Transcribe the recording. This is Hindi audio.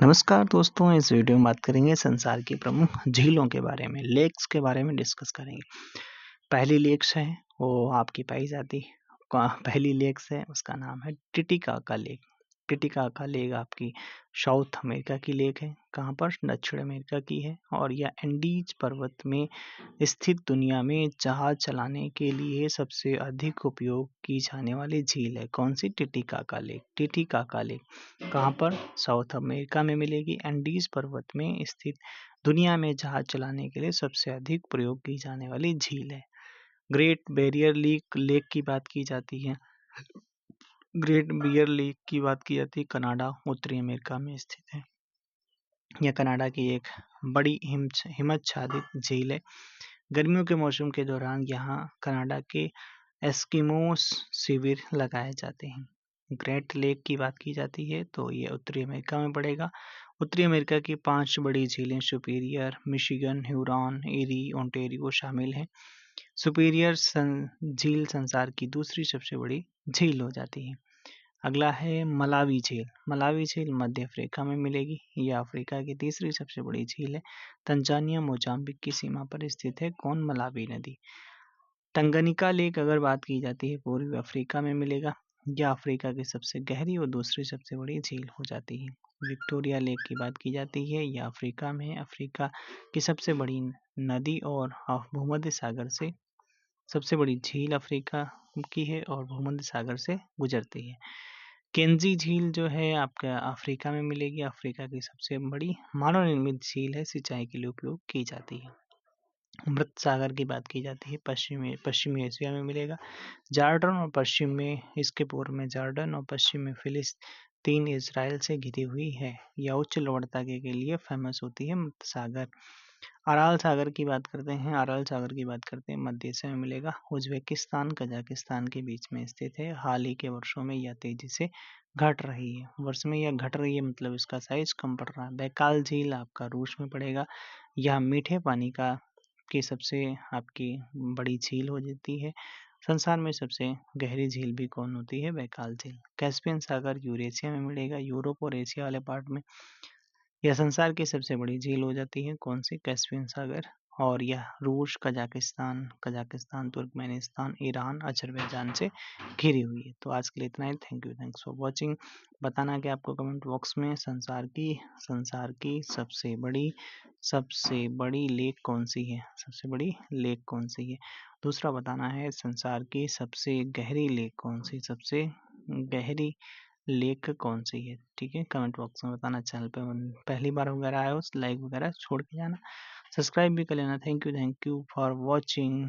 नमस्कार दोस्तों, इस वीडियो में बात करेंगे संसार की प्रमुख झीलों के बारे में, लेक्स के बारे में डिस्कस करेंगे। पहली लेक्स है वो आपकी पाई जाती पहली लेक्स है उसका नाम है टिटिकाका लेक। टिटिकाका लेक आपकी साउथ अमेरिका की लेक है। कहाँ पर? दक्षिण अमेरिका की है और यह एंडीज पर्वत में स्थित दुनिया में जहाज चलाने के लिए सबसे अधिक उपयोग की जाने वाली झील है। कौन सी? Titicaca lake. टिटिकाका लेक कहाँ पर? साउथ अमेरिका में मिलेगी। एंडीज पर्वत में स्थित दुनिया में जहाज चलाने के लिए सबसे अधिक प्रयोग की जाने वाली झील है। ग्रेट बैरियर लेक की बात की जाती है। ग्रेट बियर लेक की बात की जाती है, कनाडा उत्तरी अमेरिका में स्थित है। यह कनाडा की एक बड़ी हिमच्छादित झील है। गर्मियों के मौसम के दौरान यहाँ कनाडा के एस्किमोस शिविर लगाए जाते हैं। ग्रेट लेक की बात की जाती है तो ये उत्तरी अमेरिका में पड़ेगा। उत्तरी अमेरिका की 5 बड़ी झीलें सुपीरियर, मिशिगन, ह्यूरॉन, एरी, ओंटारियो शामिल हैं। सुपीरियर झील संसार की दूसरी सबसे बड़ी झील हो जाती है। अगला है मलावी झील। मलावी झील मध्य अफ्रीका में मिलेगी। यह अफ्रीका की तीसरी सबसे बड़ी झील है। तंजानिया मोजाम्बिक की सीमा पर स्थित है। कौन? मलावी नदी। टंगनिका लेक अगर बात की जाती है पूर्वी अफ्रीका में मिलेगा। यह अफ्रीका की सबसे गहरी और दूसरी सबसे बड़ी झील हो जाती है। विक्टोरिया लेक की बात की जाती है, यह अफ्रीका में है। अफ्रीका की सबसे बड़ी नदी और भूमध्य सागर से सबसे बड़ी झील अफ्रीका की है और भूमध्य सागर से गुजरती है। केंजी झील जो है आपका अफ्रीका में मिलेगी। अफ्रीका की सबसे बड़ी मानव निर्मित झील है, सिंचाई के लिए उपयोग की जाती है। मृत सागर की बात की जाती है, पश्चिमी एशिया में मिलेगा। जॉर्डन और पश्चिम में, इसके पूर्व में जॉर्डन और पश्चिम में फिलिस्तीन इजराइल से घिरी हुई है। यह उच्च लवणता के लिए फेमस होती है। मृत सागर। अराल सागर की बात करते हैं। अराल सागर की बात करते हैं, मध्य एशिया में मिलेगा। उज्बेकिस्तान कजाकिस्तान के बीच में स्थित है। हाल ही के वर्षों में यह तेजी से घट रही है। वर्ष में यह घट रही है मतलब इसका साइज कम पड़ रहा है। बैकाल झील आपका रूस में पड़ेगा। यह मीठे पानी की सबसे आपकी बड़ी झील हो जाती है। संसार में सबसे गहरी झील भी कौन होती है? बैकाल झील। कैस्पियन सागर यूरेशिया में मिलेगा, यूरोप और एशिया वाले पार्ट में। यह संसार की सबसे बड़ी झील हो जाती है। कौन सी? कैस्पियन सागर। और यह रूस, कजाकिस्तान, तुर्कमेनिस्तान, ईरान, अजरबैजान से घिरी हुई है। तो आज के लिए इतना ही। Thanks for watching. बताना कि आपको कमेंट बॉक्स में संसार की सबसे बड़ी लेक कौन सी है? सबसे बड़ी लेक कौन सी है? दूसरा बताना है संसार की सबसे गहरी लेक कौन सी? सबसे गहरी लेक कौन सी है? ठीक है, कमेंट बॉक्स में बताना। चैनल पे पहली बार वगैरह आए हो लाइक वगैरह छोड़ के जाना, सब्सक्राइब भी कर लेना। Thank you for watching.